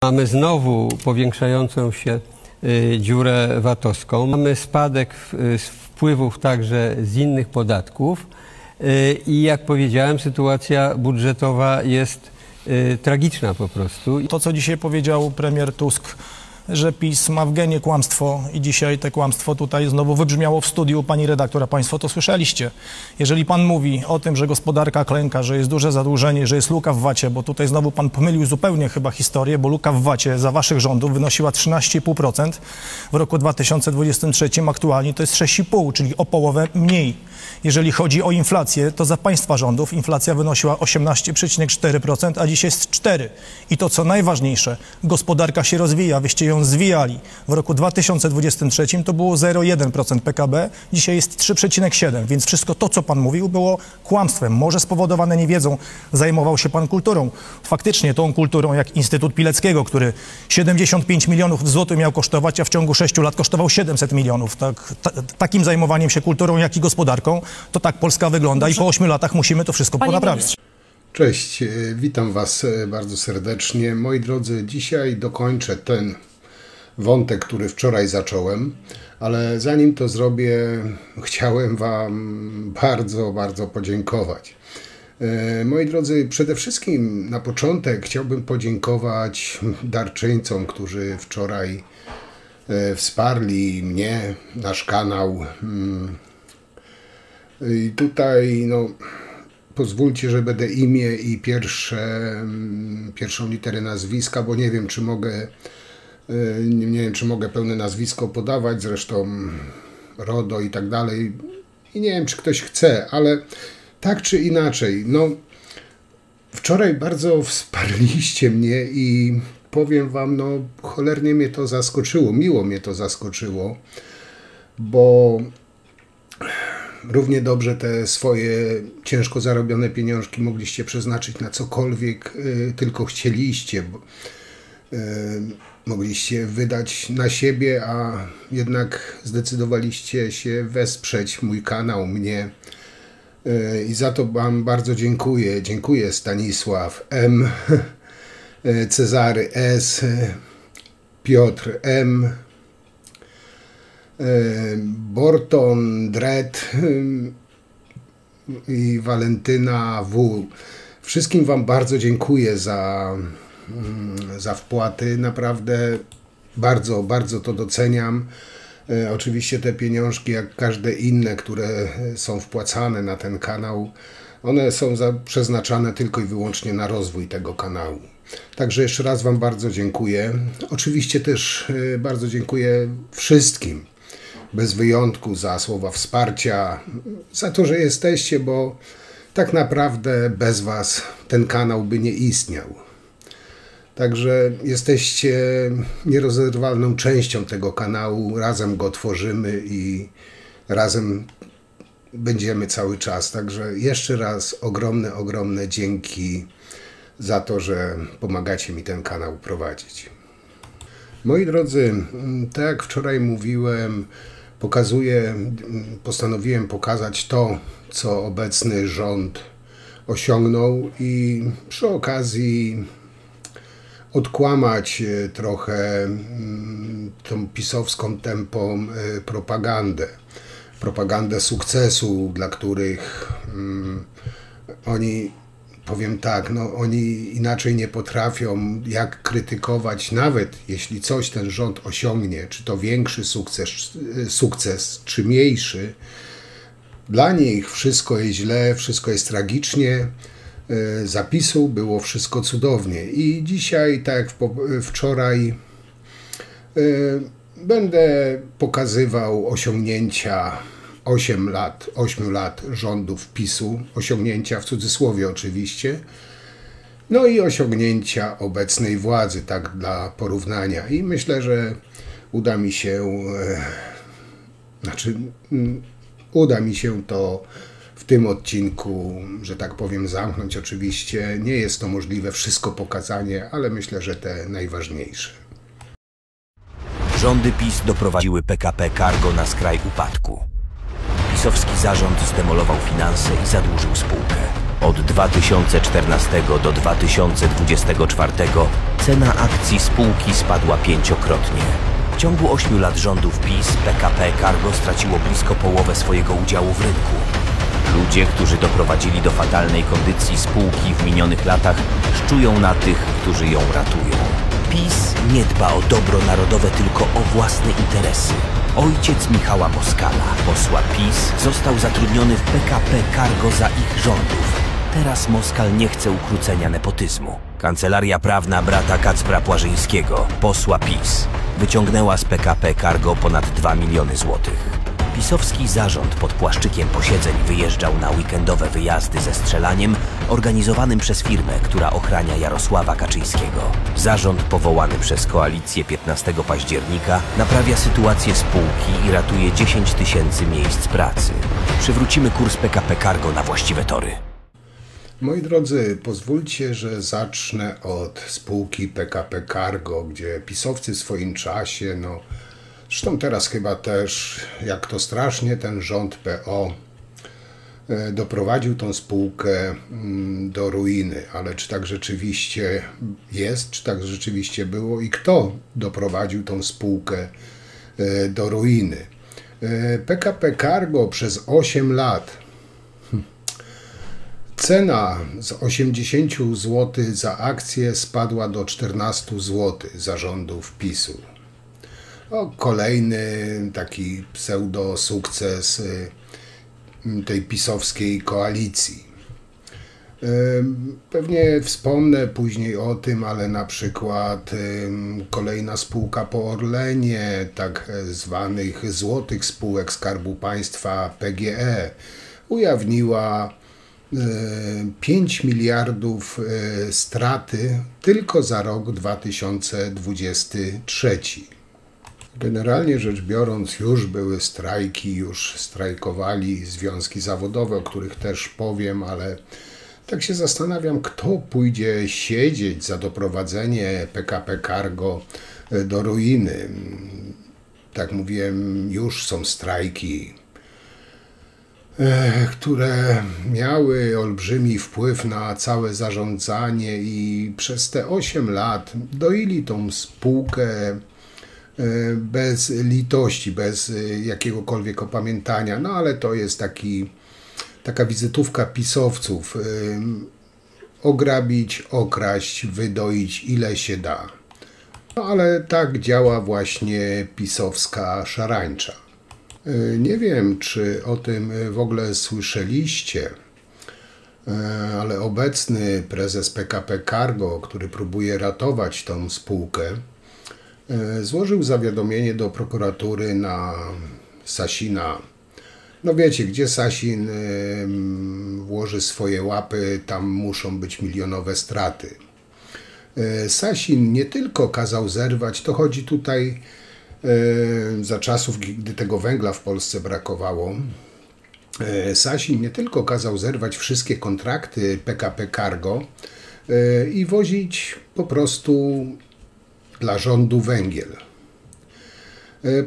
Mamy znowu powiększającą się dziurę VAT-owską. Mamy spadek z wpływów także z innych podatków i jak powiedziałem, sytuacja budżetowa jest tragiczna po prostu. To, co dzisiaj powiedział premier Tusk, że PiS ma w genie kłamstwo i dzisiaj te kłamstwo tutaj znowu wybrzmiało w studiu pani redaktor, a państwo to słyszeliście. Jeżeli pan mówi o tym, że gospodarka klęka, że jest duże zadłużenie, że jest luka w VAT-ie, bo tutaj znowu pan pomylił zupełnie chyba historię, bo luka w VAT-ie za waszych rządów wynosiła 13,5%, w roku 2023 aktualnie to jest 6,5%, czyli o połowę mniej. Jeżeli chodzi o inflację, to za państwa rządów inflacja wynosiła 18,4%, a dzisiaj jest 4%. I to, co najważniejsze, gospodarka się rozwija, wyście ją zwijali. W roku 2023 to było 0,1% PKB, dzisiaj jest 3,7%, więc wszystko to, co pan mówił, było kłamstwem. Może spowodowane niewiedzą, zajmował się pan kulturą. Faktycznie tą kulturą, jak Instytut Pileckiego, który 75 milionów złotych miał kosztować, a w ciągu 6 lat kosztował 700 milionów. Takim zajmowaniem się kulturą, jak i gospodarką, to tak Polska wygląda i po 8 latach musimy to wszystko ponaprawić. Cześć, witam Was bardzo serdecznie. Moi drodzy, dzisiaj dokończę ten wątek, który wczoraj zacząłem, ale zanim to zrobię, chciałem Wam bardzo podziękować. Moi drodzy, przede wszystkim na początek chciałbym podziękować darczyńcom, którzy wczoraj wsparli mnie, nasz kanał. I tutaj, pozwólcie, że będę imię i pierwszą literę nazwiska, bo nie wiem, czy mogę pełne nazwisko podawać, zresztą RODO i tak dalej. I nie wiem, czy ktoś chce, ale tak czy inaczej, wczoraj bardzo wsparliście mnie i powiem Wam, cholernie mnie to zaskoczyło, miło mnie to zaskoczyło, bo równie dobrze te swoje ciężko zarobione pieniążki mogliście przeznaczyć na cokolwiek tylko chcieliście, bo mogliście wydać na siebie, a jednak zdecydowaliście się wesprzeć mój kanał, mnie. I za to Wam bardzo dziękuję. Dziękuję Stanisław M., Cezary S., Piotr M., Borton, Dred i Walentyna W. Wszystkim Wam bardzo dziękuję za wpłaty. Naprawdę bardzo to doceniam. Oczywiście te pieniążki, jak każde inne, które są wpłacane na ten kanał, one są przeznaczane tylko i wyłącznie na rozwój tego kanału. Także jeszcze raz Wam bardzo dziękuję. Oczywiście też bardzo dziękuję wszystkim, bez wyjątku, za słowa wsparcia, za to, że jesteście, bo tak naprawdę bez Was ten kanał by nie istniał. Także jesteście nierozerwalną częścią tego kanału, razem go tworzymy i razem będziemy cały czas. Także jeszcze raz ogromne dzięki za to, że pomagacie mi ten kanał prowadzić. Moi drodzy, tak jak wczoraj mówiłem, postanowiłem pokazać to, co obecny rząd osiągnął i przy okazji odkłamać trochę tą pisowską tępą propagandę sukcesu, dla których oni, powiem tak, oni inaczej nie potrafią, jak krytykować, nawet jeśli coś ten rząd osiągnie, czy to większy sukces czy mniejszy, dla nich wszystko jest źle, wszystko jest tragicznie, zapisu było wszystko cudownie. I dzisiaj, tak jak wczoraj, będę pokazywał osiągnięcia 8 lat rządów PiS-u, osiągnięcia w cudzysłowie oczywiście, i osiągnięcia obecnej władzy, tak dla porównania. I myślę, że uda mi się to w tym odcinku, że tak powiem, zamknąć. Oczywiście nie jest to możliwe wszystko pokazanie, ale myślę, że te najważniejsze. Rządy PiS doprowadziły PKP Cargo na skraj upadku. PiS-owski zarząd zdemolował finanse i zadłużył spółkę. Od 2014 do 2024 cena akcji spółki spadła 5-krotnie. W ciągu 8 lat rządów PiS PKP Cargo straciło blisko połowę swojego udziału w rynku. Ludzie, którzy doprowadzili do fatalnej kondycji spółki w minionych latach, szczują na tych, którzy ją ratują. PiS nie dba o dobro narodowe, tylko o własne interesy. Ojciec Michała Moskala, posła PiS, został zatrudniony w PKP Cargo za ich rządów. Teraz Moskal nie chce ukrócenia nepotyzmu. Kancelaria prawna brata Kacpra Płażyńskiego, posła PiS, wyciągnęła z PKP Cargo ponad 2 miliony złotych. Pisowski zarząd pod płaszczykiem posiedzeń wyjeżdżał na weekendowe wyjazdy ze strzelaniem organizowanym przez firmę, która ochrania Jarosława Kaczyńskiego. Zarząd powołany przez koalicję 15 października naprawia sytuację spółki i ratuje 10 000 miejsc pracy. Przywrócimy kurs PKP Cargo na właściwe tory. Moi drodzy, pozwólcie, że zacznę od spółki PKP Cargo, gdzie pisowcy w swoim czasie, zresztą teraz chyba też, jak to strasznie ten rząd PO doprowadził tą spółkę do ruiny. Ale czy tak rzeczywiście jest, czy tak rzeczywiście było i kto doprowadził tą spółkę do ruiny? PKP Cargo przez 8 lat cena z 80 zł za akcję spadła do 14 zł za rządów PiS-u. Kolejny taki pseudo-sukces tej pisowskiej koalicji. Pewnie wspomnę później o tym, ale na przykład kolejna spółka po Orlenie, tak zwanych złotych spółek Skarbu Państwa PGE, ujawniła 5 miliardów straty tylko za rok 2023. Generalnie rzecz biorąc, już były strajki, już strajkowali związki zawodowe, o których też powiem, ale tak się zastanawiam, kto pójdzie siedzieć za doprowadzenie PKP Cargo do ruiny. Tak mówiłem, już są strajki, które miały olbrzymi wpływ na całe zarządzanie i przez te 8 lat doili tą spółkę bez litości, bez jakiegokolwiek opamiętania, ale to jest taka wizytówka pisowców. Ograbić, okraść, wydoić ile się da. Ale tak działa właśnie pisowska szarańcza. Nie wiem, czy o tym w ogóle słyszeliście, ale obecny prezes PKP Cargo, który próbuje ratować tą spółkę, złożył zawiadomienie do prokuratury na Sasina. Wiecie, gdzie Sasin włoży swoje łapy, tam muszą być milionowe straty. Sasin nie tylko kazał zerwać, to chodzi tutaj za czasów, gdy tego węgla w Polsce brakowało, Sasin nie tylko kazał zerwać wszystkie kontrakty PKP Cargo i wozić po prostu dla rządu węgiel.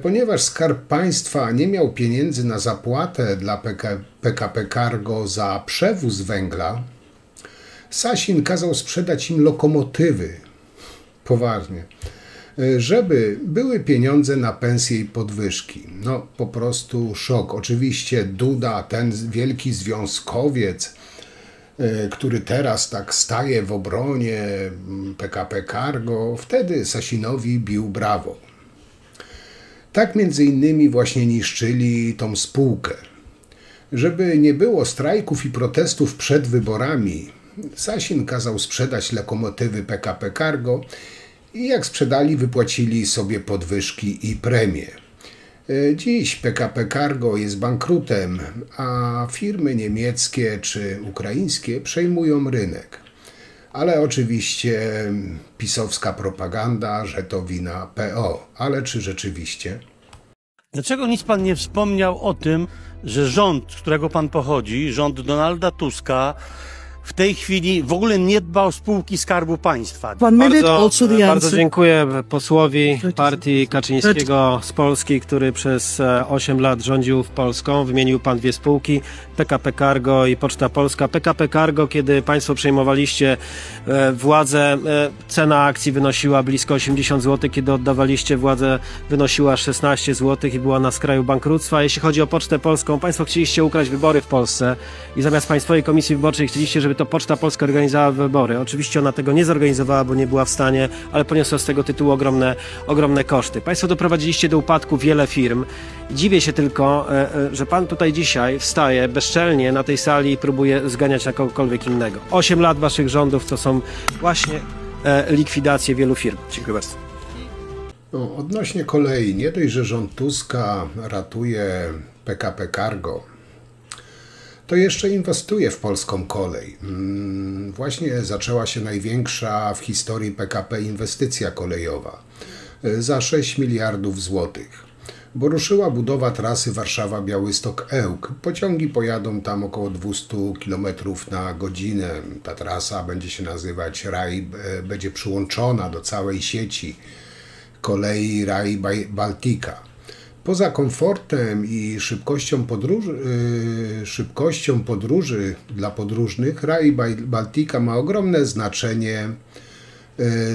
Ponieważ Skarb Państwa nie miał pieniędzy na zapłatę dla PKP Cargo za przewóz węgla, Sasin kazał sprzedać im lokomotywy, poważnie, żeby były pieniądze na pensje i podwyżki. Po prostu szok. Oczywiście Duda, ten wielki związkowiec, który teraz tak staje w obronie PKP Cargo, wtedy Sasinowi bił brawo. Tak między innymi właśnie niszczyli tą spółkę. Żeby nie było strajków i protestów przed wyborami, Sasin kazał sprzedać lokomotywy PKP Cargo i jak sprzedali, wypłacili sobie podwyżki i premie. Dziś PKP Cargo jest bankrutem, a firmy niemieckie czy ukraińskie przejmują rynek. Ale oczywiście pisowska propaganda, że to wina PO. Ale czy rzeczywiście? Dlaczego nic pan nie wspomniał o tym, że rząd, z którego pan pochodzi, rząd Donalda Tuska, w tej chwili w ogóle nie dba o spółki Skarbu Państwa. Bardzo dziękuję posłowi partii Kaczyńskiego z Polski, który przez 8 lat rządził Polską. Wymienił pan dwie spółki, PKP Cargo i Poczta Polska. PKP Cargo, kiedy państwo przejmowaliście władzę, cena akcji wynosiła blisko 80 zł, kiedy oddawaliście władzę, wynosiła 16 zł i była na skraju bankructwa. Jeśli chodzi o Pocztę Polską, państwo chcieliście ukraść wybory w Polsce i zamiast Państwowej Komisji Wyborczej chcieliście, żeby to Poczta Polska organizowała wybory. Oczywiście ona tego nie zorganizowała, bo nie była w stanie, ale poniosła z tego tytułu ogromne koszty. Państwo doprowadziliście do upadku wiele firm. Dziwię się tylko, że pan tutaj dzisiaj wstaje bezczelnie na tej sali i próbuje zganiać na kogokolwiek innego. 8 lat waszych rządów to są właśnie likwidacje wielu firm. Dziękuję bardzo. No, odnośnie kolei, nie dość, że rząd Tuska ratuje PKP Cargo, to jeszcze inwestuje w polską kolej. Właśnie zaczęła się największa w historii PKP inwestycja kolejowa za 6 miliardów złotych, bo ruszyła budowa trasy Warszawa-Białystok-Ełk. Pociągi pojadą tam około 200 km na godzinę. Ta trasa będzie się nazywać będzie przyłączona do całej sieci kolei Rail Baltica. Poza komfortem i szybkością podróży dla podróżnych, Rail Baltica ma ogromne znaczenie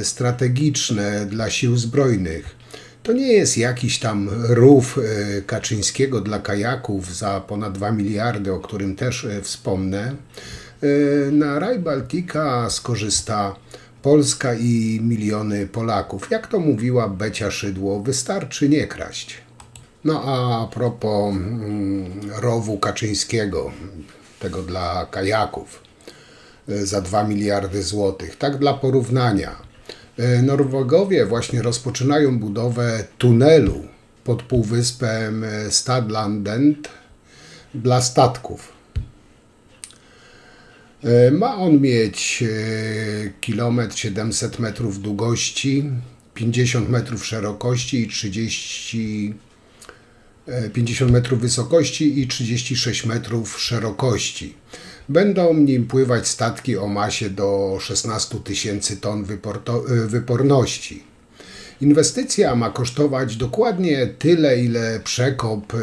strategiczne dla sił zbrojnych. To nie jest jakiś tam rów Kaczyńskiego dla kajaków za ponad 2 miliardy, o którym też wspomnę. Na Rail Baltica skorzysta Polska i miliony Polaków. Jak to mówiła Becia Szydło, wystarczy nie kraść. No a propos rowu Kaczyńskiego, tego dla kajaków, za 2 miliardy złotych. Tak dla porównania. Norwegowie właśnie rozpoczynają budowę tunelu pod półwyspem Stadlandet dla statków. Ma on mieć kilometr 700 metrów długości, 50 metrów szerokości i 50 metrów wysokości i 36 metrów szerokości. Będą nim pływać statki o masie do 16 000 ton wyporności. Inwestycja ma kosztować dokładnie tyle, ile przekop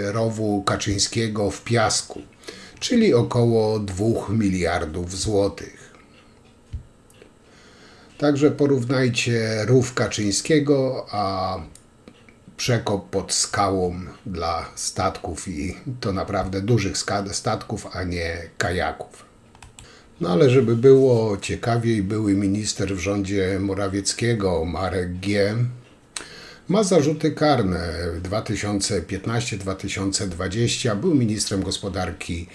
rowu Kaczyńskiego w piasku, czyli około 2 miliardów złotych. Także porównajcie rów Kaczyńskiego, a przekop pod skałą dla statków i to naprawdę dużych statków, a nie kajaków. No ale żeby było ciekawiej, były minister w rządzie Morawieckiego, Marek G., ma zarzuty karne. W 2015-2020 był ministrem gospodarki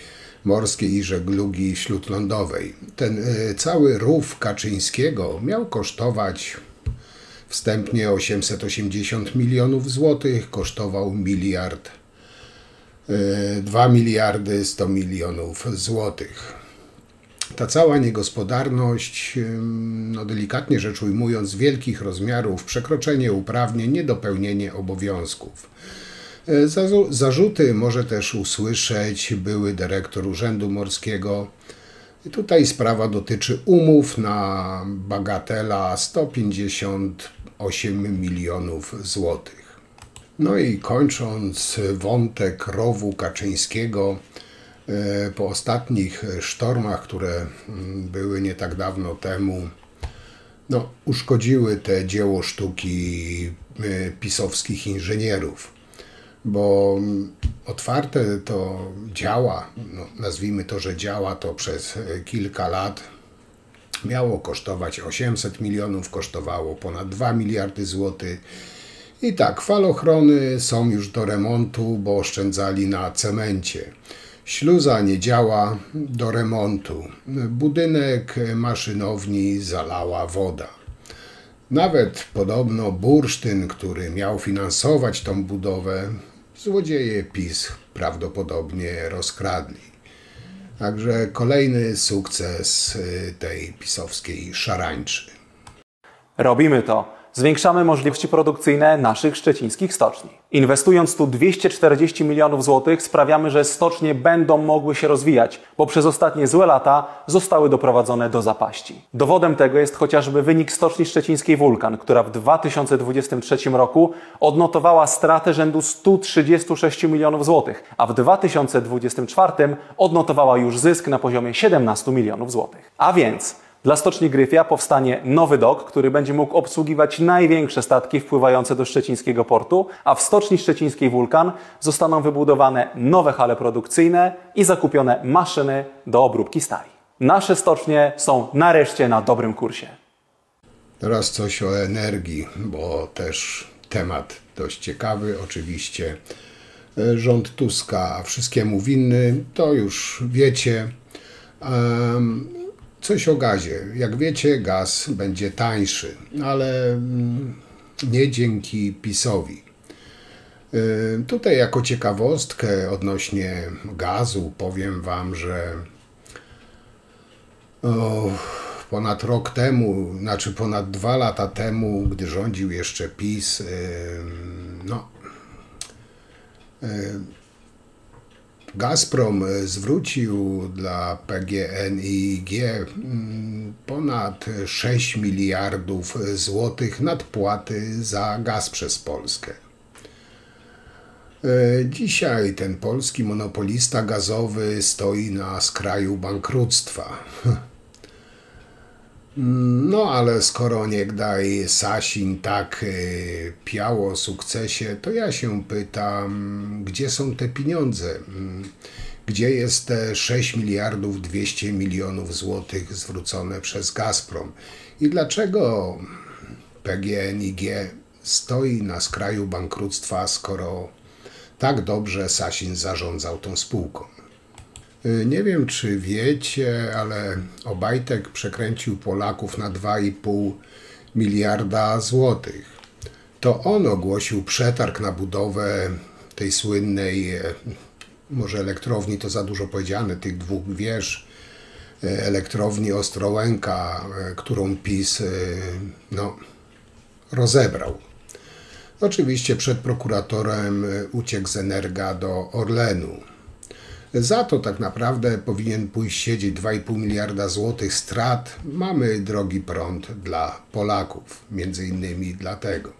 morskiej i żeglugi śródlądowej. Ten cały rów Kaczyńskiego miał kosztować wstępnie 880 milionów złotych, kosztował 2 miliardy 100 milionów złotych. Ta cała niegospodarność, no delikatnie rzecz ujmując, wielkich rozmiarów, przekroczenie uprawnień, niedopełnienie obowiązków. Zarzuty może też usłyszeć były dyrektor Urzędu Morskiego. I tutaj sprawa dotyczy umów na bagatela 158 milionów złotych. No i kończąc wątek rowu Kaczyńskiego, po ostatnich sztormach, które były nie tak dawno temu, no, uszkodziły te dzieło sztuki pisowskich inżynierów, bo otwarte to działa, no, nazwijmy to, że działa to przez kilka lat, miało kosztować 800 milionów, kosztowało ponad 2 miliardy złotych. I tak, falochrony są już do remontu, bo oszczędzali na cemencie. Śluza nie działa, do remontu. Budynek maszynowni zalała woda. Nawet podobno bursztyn, który miał finansować tą budowę, złodzieje PiS prawdopodobnie rozkradli. Także kolejny sukces tej pisowskiej szarańczy. Robimy to Zwiększamy możliwości produkcyjne naszych szczecińskich stoczni. Inwestując tu 240 milionów złotych sprawiamy, że stocznie będą mogły się rozwijać, bo przez ostatnie złe lata zostały doprowadzone do zapaści. Dowodem tego jest chociażby wynik stoczni szczecińskiej Wulkan, która w 2023 roku odnotowała stratę rzędu 136 milionów złotych, a w 2024 odnotowała już zysk na poziomie 17 milionów złotych. A więc dla Stoczni Gryfia powstanie nowy dok, który będzie mógł obsługiwać największe statki wpływające do szczecińskiego portu, a w Stoczni Szczecińskiej Wulkan zostaną wybudowane nowe hale produkcyjne i zakupione maszyny do obróbki stali. Nasze stocznie są nareszcie na dobrym kursie. Teraz coś o energii, bo też temat dość ciekawy. Oczywiście rząd Tuska wszystkiemu winny, to już wiecie. Coś o gazie. Jak wiecie, gaz będzie tańszy, ale nie dzięki PiS-owi. Tutaj jako ciekawostkę odnośnie gazu powiem wam, że ponad rok temu, znaczy ponad 2 lata temu, gdy rządził jeszcze PiS, Gazprom zwrócił dla PGNiG ponad 6 miliardów złotych nadpłaty za gaz przez Polskę. Dzisiaj ten polski monopolista gazowy stoi na skraju bankructwa. No ale skoro niegdaj Sasin tak piał o sukcesie, to ja się pytam, gdzie są te pieniądze? Gdzie jest te 6 miliardów 200 milionów złotych zwrócone przez Gazprom? I dlaczego PGNiG stoi na skraju bankructwa, skoro tak dobrze Sasin zarządzał tą spółką? Nie wiem, czy wiecie, ale Obajtek przekręcił Polaków na 2,5 miliarda złotych. To on ogłosił przetarg na budowę tej słynnej, może elektrowni to za dużo powiedziane, tych 2 wież, elektrowni Ostrołęka, którą PiS rozebrał. Oczywiście przed prokuratorem uciekł z Energa do Orlenu. Za to tak naprawdę powinien pójść siedzieć 2,5 miliarda złotych strat. Mamy drogi prąd dla Polaków, między innymi dlatego.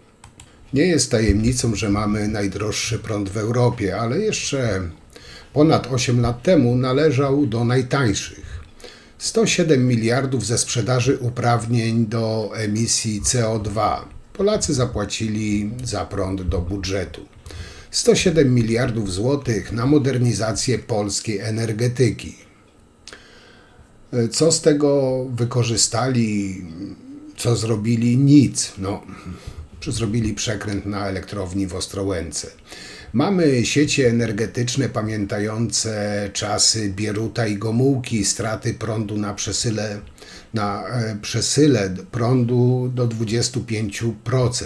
Nie jest tajemnicą, że mamy najdroższy prąd w Europie, ale jeszcze ponad 8 lat temu należał do najtańszych. 107 miliardów ze sprzedaży uprawnień do emisji CO2. Polacy zapłacili za prąd do budżetu. 107 miliardów złotych na modernizację polskiej energetyki. Co z tego wykorzystali? Co zrobili? Nic. Zrobili przekręt na elektrowni w Ostrołęce. Mamy sieci energetyczne pamiętające czasy Bieruta i Gomułki, straty prądu na przesyle prądu do 25%.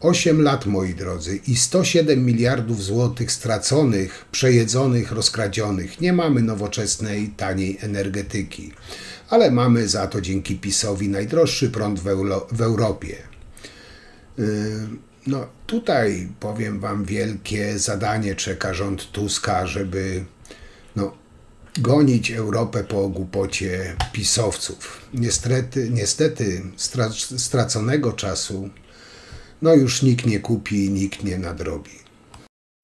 8 lat, moi drodzy, i 107 miliardów złotych straconych, przejedzonych, rozkradzionych. Nie mamy nowoczesnej, taniej energetyki, ale mamy za to dzięki PiS-owi najdroższy prąd w Europie. Tutaj powiem wam, wielkie zadanie czeka rząd Tuska, żeby gonić Europę po głupocie pisowców. Niestety straconego czasu już nikt nie kupi, nikt nie nadrobi.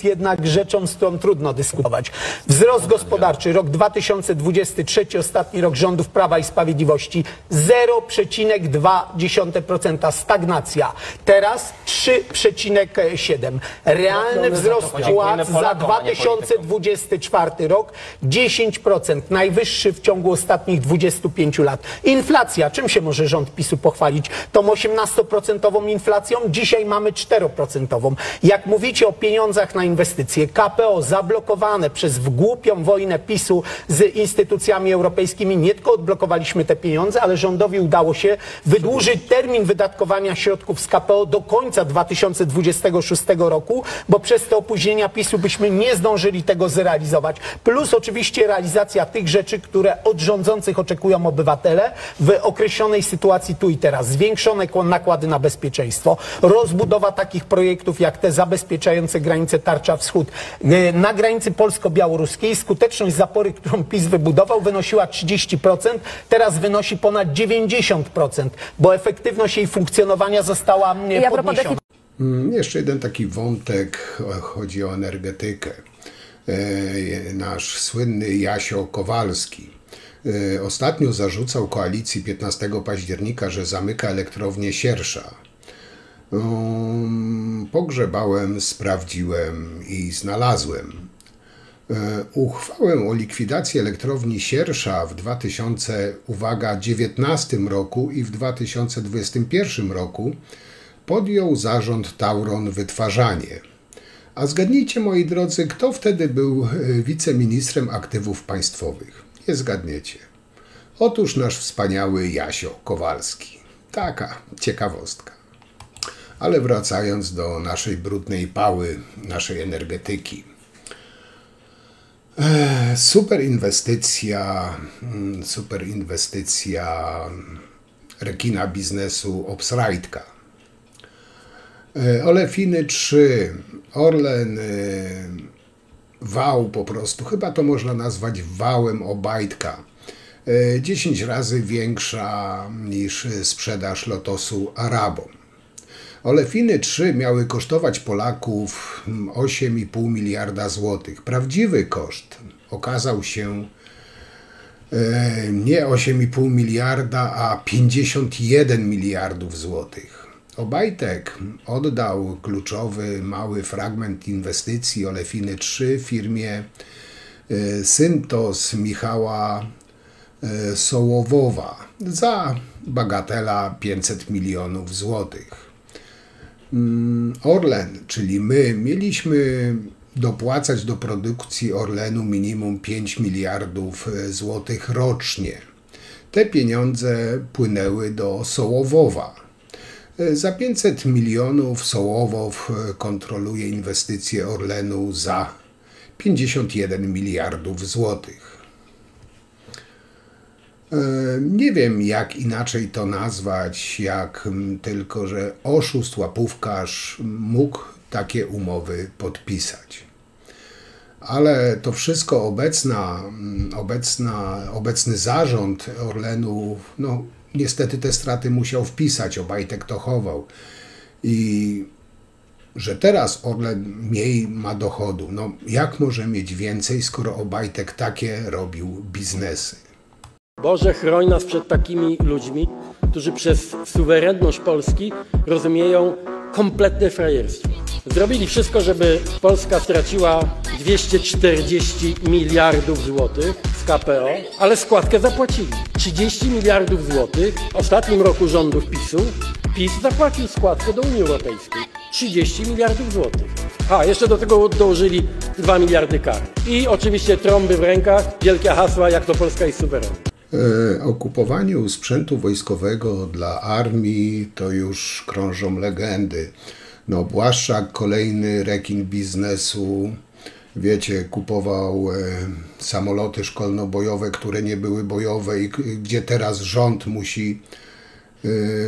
Jednak rzeczą, z którą trudno dyskutować. Wzrost gospodarczy, rok 2023, ostatni rok rządów Prawa i Sprawiedliwości, 0,2%, stagnacja. Teraz 3,7%. Realny wzrost płac za 2024 rok 10%, najwyższy w ciągu ostatnich 25 lat. Inflacja, czym się może rząd PiS-u pochwalić? Tą 18% inflacją, dzisiaj mamy 4%. Jak mówicie o pieniądzach na inwestycje. KPO zablokowane przez głupią wojnę PiS-u z instytucjami europejskimi. Nie tylko odblokowaliśmy te pieniądze, ale rządowi udało się wydłużyć termin wydatkowania środków z KPO do końca 2026 roku, bo przez te opóźnienia PiS-u byśmy nie zdążyli tego zrealizować. Plus oczywiście realizacja tych rzeczy, które od rządzących oczekują obywatele w określonej sytuacji tu i teraz. Zwiększone nakłady na bezpieczeństwo, rozbudowa takich projektów jak te zabezpieczające granicę Tarcza Wschód. Na granicy polsko-białoruskiej skuteczność zapory, którą PiS wybudował, wynosiła 30%, teraz wynosi ponad 90%, bo efektywność jej funkcjonowania została podniesiona. Jeszcze jeden taki wątek, chodzi o energetykę. Nasz słynny Jasio Kowalski ostatnio zarzucał koalicji 15 października, że zamyka elektrownię Siersza. Pogrzebałem, sprawdziłem i znalazłem. Uchwałę o likwidacji elektrowni Siersza w 2019 roku i w 2021 roku podjął zarząd Tauron Wytwarzanie. A zgadnijcie, moi drodzy, kto wtedy był wiceministrem aktywów państwowych? Nie zgadniecie. Otóż nasz wspaniały Jasio Kowalski. Taka ciekawostka. Ale wracając do naszej brudnej pały, naszej energetyki. Super inwestycja rekina biznesu Obsrajtka. Olefiny 3, Orlen, wał po prostu, chyba to można nazwać wałem Obajtka. 10 razy większa niż sprzedaż Lotosu Arabom. Olefiny 3 miały kosztować Polaków 8,5 miliarda złotych. Prawdziwy koszt okazał się nie 8,5 miliarda, a 51 miliardów złotych. Obajtek oddał kluczowy, mały fragment inwestycji Olefiny 3 firmie Syntos Michała Sołowowa za bagatela 500 milionów złotych. Orlen, czyli my, mieliśmy dopłacać do produkcji Orlenu minimum 5 miliardów złotych rocznie. Te pieniądze płynęły do Sołowowa. Za 500 milionów Sołowow kontroluje inwestycje Orlenu za 51 miliardów złotych. Nie wiem, jak inaczej to nazwać, jak tylko, że oszust, łapówkarz mógł takie umowy podpisać. Ale to wszystko obecny zarząd Orlenu, no niestety te straty musiał wpisać, Obajtek to chował. I że teraz Orlen mniej ma dochodu. No jak może mieć więcej, skoro Obajtek takie robił biznesy? Boże, chroń nas przed takimi ludźmi, którzy przez suwerenność Polski rozumieją kompletne frajerstwo. Zrobili wszystko, żeby Polska straciła 240 miliardów złotych z KPO, ale składkę zapłacili. 30 miliardów złotych w ostatnim roku rządów PiS zapłacił składkę do Unii Europejskiej. 30 miliardów złotych. A, jeszcze do tego dołożyli 2 miliardy kar. I oczywiście trąby w rękach, wielkie hasła, jak to Polska jest suwerenna. O kupowaniu sprzętu wojskowego dla armii to już krążą legendy. No, Błaszczak, kolejny rekin biznesu, wiecie, kupował samoloty szkolno-bojowe, które nie były bojowe i gdzie teraz rząd musi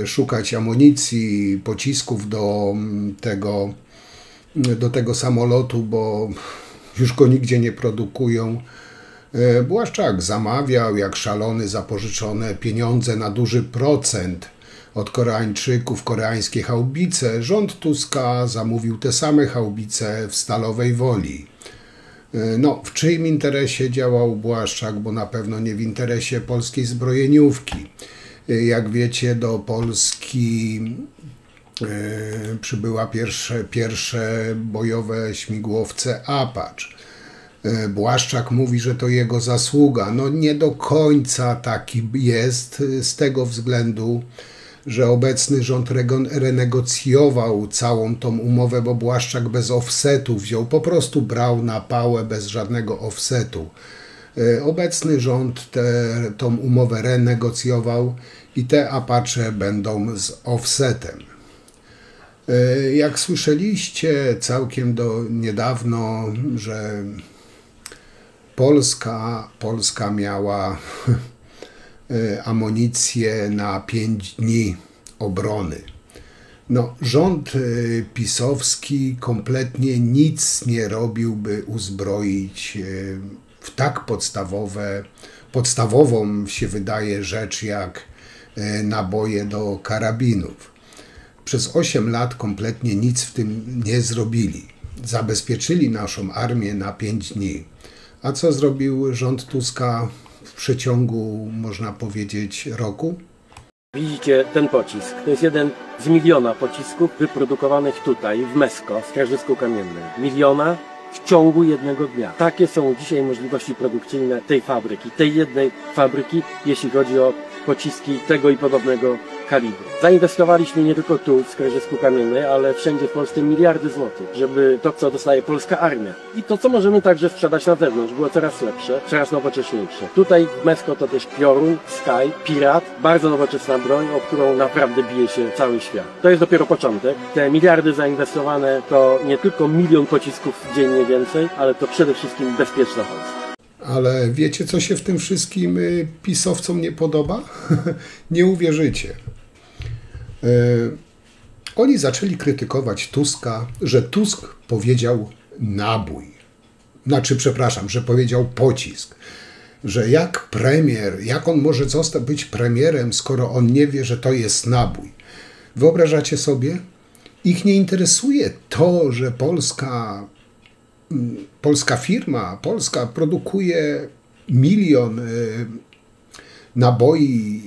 szukać amunicji, pocisków do tego samolotu, bo już go nigdzie nie produkują. Błaszczak zamawiał jak szalony zapożyczone pieniądze na duży procent od Koreańczyków, koreańskie haubice. Rząd Tuska zamówił te same haubice w Stalowej Woli. No, w czyim interesie działał Błaszczak, bo na pewno nie w interesie polskiej zbrojeniówki. Jak wiecie, do Polski przybyła pierwsze bojowe śmigłowce Apache. Błaszczak mówi, że to jego zasługa. No nie do końca taki jest z tego względu, że obecny rząd renegocjował całą tą umowę, bo Błaszczak bez offsetu wziął, po prostu brał na pałę bez żadnego offsetu. Obecny rząd tą umowę renegocjował i te Apache będą z offsetem. Jak słyszeliście całkiem niedawno, że Polska miała amunicję na 5 dni obrony. No, rząd pisowski kompletnie nic nie robił, by uzbroić w tak podstawową się wydaje rzecz jak naboje do karabinów. Przez 8 lat kompletnie nic w tym nie zrobili. Zabezpieczyli naszą armię na 5 dni. A co zrobił rząd Tuska w przeciągu, można powiedzieć, roku? Widzicie ten pocisk. To jest jeden z miliona pocisków wyprodukowanych tutaj, w Mesko, w Skarżysku Kamiennym. Miliona w ciągu jednego dnia. Takie są dzisiaj możliwości produkcyjne tej fabryki, tej jednej fabryki, jeśli chodzi o pociski tego i podobnego kalibru. Zainwestowaliśmy nie tylko tu, w Skarżysku Kamiennej, ale wszędzie w Polsce miliardy złotych, żeby to, co dostaje polska armia i to, co możemy także sprzedać na zewnątrz, było coraz lepsze, coraz nowocześniejsze. Tutaj w Mesko to też Piorun, Sky, Pirat, bardzo nowoczesna broń, o którą naprawdę bije się cały świat. To jest dopiero początek. Te miliardy zainwestowane to nie tylko 1 milion pocisków dziennie więcej, ale to przede wszystkim bezpieczna Polska. Ale wiecie, co się w tym wszystkim pisowcom nie podoba? Nie uwierzycie. Oni zaczęli krytykować Tuska, że Tusk powiedział nabój. Że powiedział pocisk. Że jak premier, jak on może być premierem, skoro on nie wie, że to jest nabój. Wyobrażacie sobie? Ich nie interesuje to, że polska firma produkuje 1 milion naboi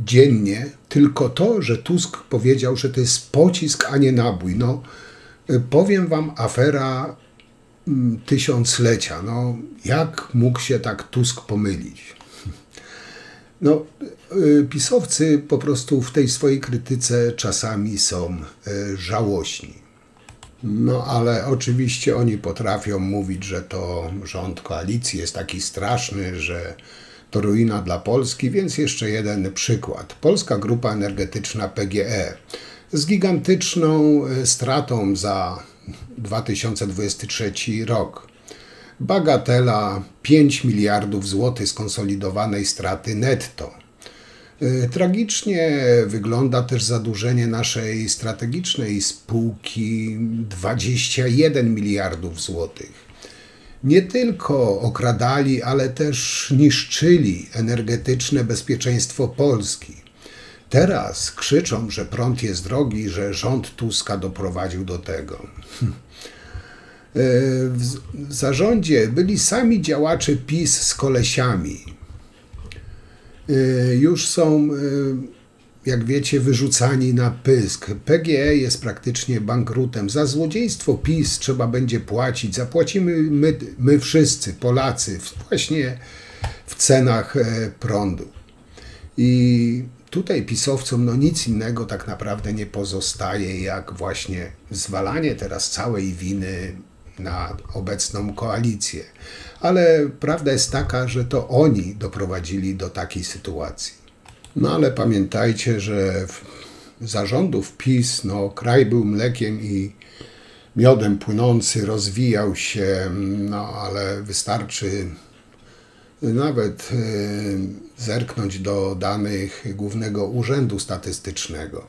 dziennie, tylko to, że Tusk powiedział, że to jest pocisk, a nie nabój. No, powiem wam, afera tysiąclecia. No, jak mógł się tak Tusk pomylić? No, pisowcy po prostu w tej swojej krytyce czasami są żałośni. No, ale oczywiście oni potrafią mówić, że to rząd koalicji jest taki straszny, że to ruina dla Polski, więc jeszcze jeden przykład. Polska Grupa Energetyczna PGE z gigantyczną stratą za 2023 rok. Bagatela 5 miliardów złotych skonsolidowanej straty netto. Tragicznie wygląda też zadłużenie naszej strategicznej spółki 21 miliardów złotych. Nie tylko okradali, ale też niszczyli energetyczne bezpieczeństwo Polski. Teraz krzyczą, że prąd jest drogi, że rząd Tuska doprowadził do tego. W zarządzie byli sami działacze PiS z kolesiami. Już są, jak wiecie, wyrzucani na pysk. PGE jest praktycznie bankrutem. Za złodziejstwo PiS trzeba będzie płacić. Zapłacimy my wszyscy, Polacy, właśnie w cenach prądu. I tutaj pisowcom no nic innego tak naprawdę nie pozostaje, jak właśnie zwalanie teraz całej winy na obecną koalicję. Ale prawda jest taka, że to oni doprowadzili do takiej sytuacji. No ale pamiętajcie, że zarządów PiS, no kraj był mlekiem i miodem płynący, rozwijał się, no ale wystarczy nawet zerknąć do danych Głównego Urzędu Statystycznego.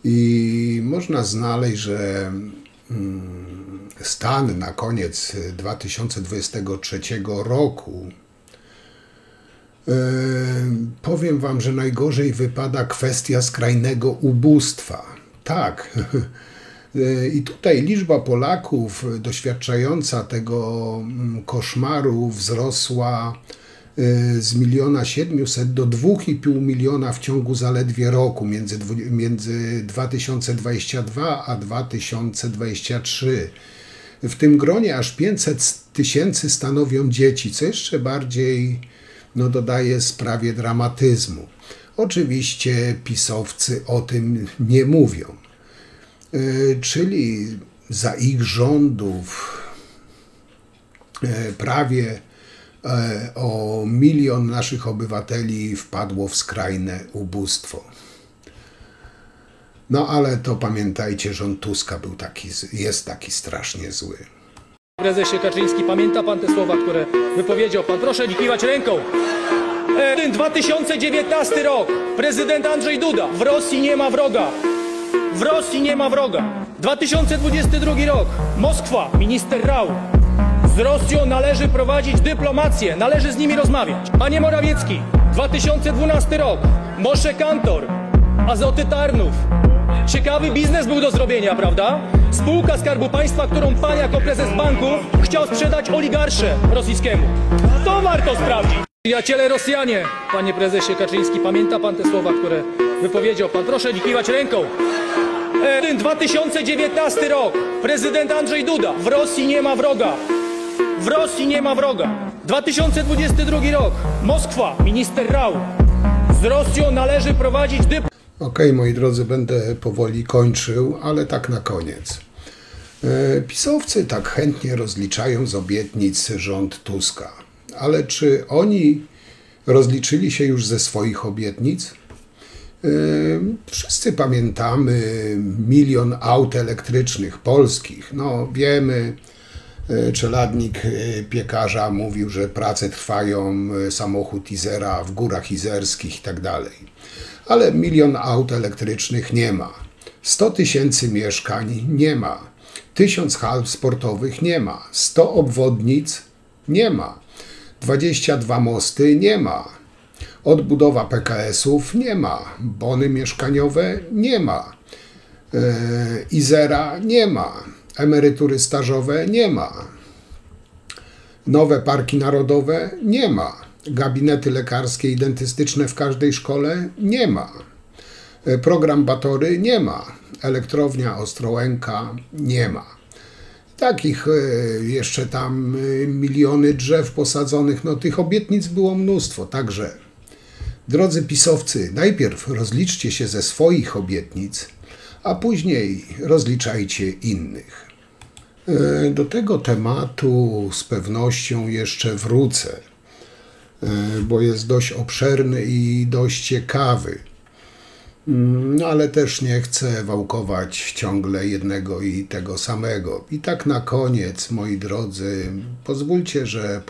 I można znaleźć, że stan na koniec 2023 roku, powiem wam, że najgorzej wypada kwestia skrajnego ubóstwa. Tak. I tutaj liczba Polaków doświadczająca tego koszmaru wzrosła z 1 700 000 do 2,5 miliona w ciągu zaledwie roku między 2022 a 2023. W tym gronie aż 500 000 stanowią dzieci, co jeszcze bardziej dodaje sprawie dramatyzmu. Oczywiście pisowcy o tym nie mówią. Czyli za ich rządów prawie o 1 milion naszych obywateli wpadło w skrajne ubóstwo. No ale to pamiętajcie, rząd Tuska jest taki strasznie zły. Prezesie Kaczyński, pamięta pan te słowa, które wypowiedział pan? Proszę nie kiwać ręką. 2019 rok. Prezydent Andrzej Duda. W Rosji nie ma wroga. W Rosji nie ma wroga. 2022 rok. Moskwa. Minister Rau. Z Rosją należy prowadzić dyplomację. Należy z nimi rozmawiać. Panie Morawiecki. 2012 rok. Mosze Kantor. Azoty Tarnów. Ciekawy biznes był do zrobienia, prawda? Spółka Skarbu Państwa, którą pan jako prezes banku chciał sprzedać oligarsze rosyjskiemu. To warto sprawdzić. Przyjaciele Rosjanie, panie prezesie Kaczyński, pamięta pan te słowa, które wypowiedział pan? Proszę nie kiwać ręką. 2019 rok. Prezydent Andrzej Duda. W Rosji nie ma wroga. W Rosji nie ma wroga. 2022 rok. Moskwa. Minister Rau. Z Rosją należy prowadzić Okej, moi drodzy, będę powoli kończył, ale tak na koniec. Pisowcy tak chętnie rozliczają z obietnic rząd Tuska. Ale czy oni rozliczyli się już ze swoich obietnic? Wszyscy pamiętamy 1 milion aut elektrycznych polskich. No wiemy, czeladnik piekarza mówił, że prace trwają, samochód Izera w Górach Izerskich i tak dalej. Ale 1 milion aut elektrycznych nie ma. 100 000 mieszkań nie ma. 1000 hal sportowych nie ma. 100 obwodnic nie ma. 22 mosty nie ma. Odbudowa PKS-ów nie ma. Bony mieszkaniowe nie ma. Izera nie ma. Emerytury stażowe nie ma. Nowe parki narodowe nie ma. Gabinety lekarskie i dentystyczne w każdej szkole nie ma. Program Batory nie ma. Elektrownia Ostrołęka nie ma. Takich jeszcze tam miliony drzew posadzonych, no tych obietnic było mnóstwo. Także, drodzy pisowcy, najpierw rozliczcie się ze swoich obietnic, a później rozliczajcie innych. Do tego tematu z pewnością jeszcze wrócę, bo jest dość obszerny i dość ciekawy. No ale też nie chcę wałkować ciągle jednego i tego samego. I tak na koniec, moi drodzy, pozwólcie, że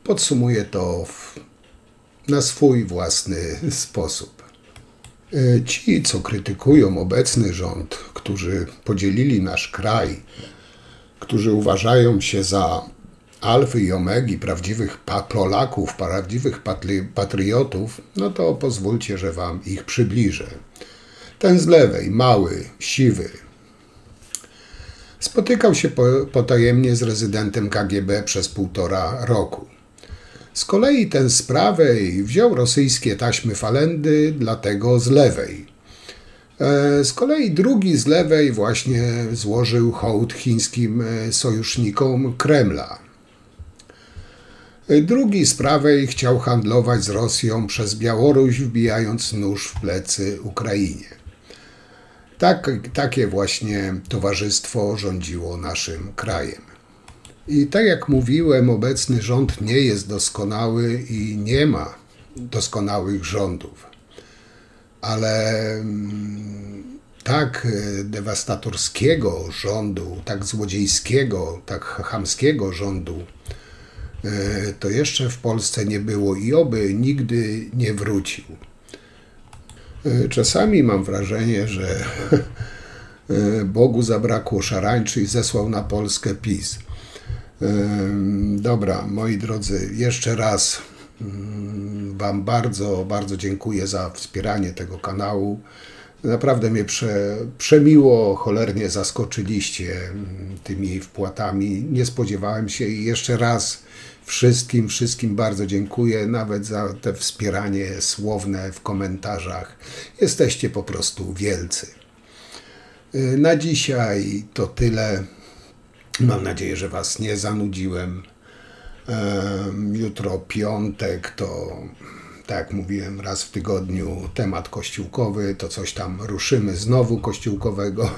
podsumuję to na swój własny sposób. Ci, co krytykują obecny rząd, którzy podzielili nasz kraj, którzy uważają się za alfy i omegi prawdziwych Polaków, prawdziwych patriotów, no to pozwólcie, że wam ich przybliżę. Ten z lewej, mały, siwy, spotykał się potajemnie z rezydentem KGB przez 1,5 roku. Z kolei ten z prawej wziął rosyjskie taśmy falendy, dlatego z lewej. Z kolei drugi z lewej właśnie złożył hołd chińskim sojusznikom Kremla. Drugi z prawej chciał handlować z Rosją przez Białoruś, wbijając nóż w plecy Ukrainie. Takie właśnie towarzystwo rządziło naszym krajem. I tak jak mówiłem, obecny rząd nie jest doskonały i nie ma doskonałych rządów. Ale tak dewastatorskiego rządu, tak złodziejskiego, tak chamskiego rządu to jeszcze w Polsce nie było i oby nigdy nie wrócił. Czasami mam wrażenie, że Bogu zabrakło szarańczy i zesłał na Polskę PiS. Dobra, moi drodzy, jeszcze raz wam bardzo, bardzo dziękuję za wspieranie tego kanału. Naprawdę mnie przemiło, cholernie zaskoczyliście tymi wpłatami. Nie spodziewałem się i jeszcze raz wszystkim bardzo dziękuję, nawet za te wspieranie słowne w komentarzach. Jesteście po prostu wielcy. Na dzisiaj to tyle. Mam nadzieję, że was nie zanudziłem. Jutro piątek, tak jak mówiłem, raz w tygodniu temat kościółkowy, to coś tam ruszymy znowu kościółkowego.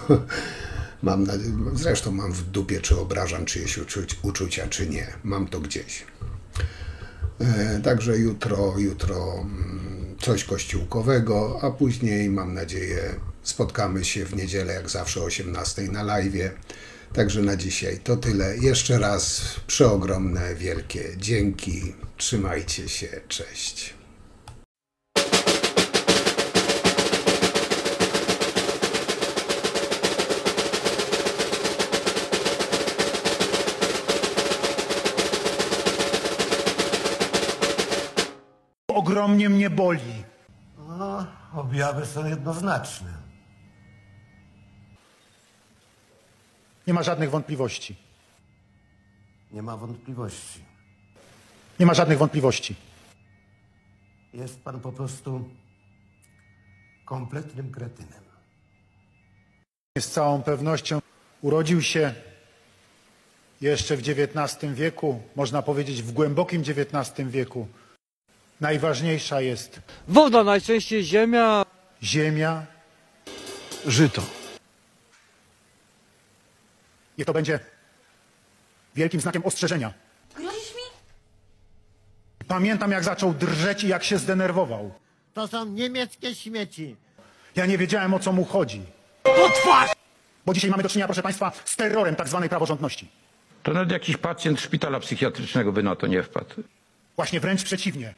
Zresztą mam w dupie, czy obrażam czyjeś uczucia, czy nie. Mam to gdzieś. Także jutro coś kościółkowego, a później, mam nadzieję, spotkamy się w niedzielę, jak zawsze o 18:00 na live'ie. Także na dzisiaj to tyle. Jeszcze raz przeogromne, wielkie dzięki. Trzymajcie się. Cześć. Ogromnie mnie boli. No, objawy są jednoznaczne. Nie ma żadnych wątpliwości. Nie ma wątpliwości. Nie ma żadnych wątpliwości. Jest pan po prostu kompletnym kretynem. Z całą pewnością urodził się jeszcze w XIX wieku, można powiedzieć w głębokim XIX wieku. Najważniejsza jest woda, najczęściej ziemia. Ziemia. Żyto. Niech to będzie wielkim znakiem ostrzeżenia. Grozisz mi? Pamiętam, jak zaczął drżeć i jak się zdenerwował. To są niemieckie śmieci. Ja nie wiedziałem, o co mu chodzi. Bo dzisiaj mamy do czynienia, proszę państwa, z terrorem tak zwanej praworządności. To nawet jakiś pacjent szpitala psychiatrycznego by na to nie wpadł. Właśnie wręcz przeciwnie.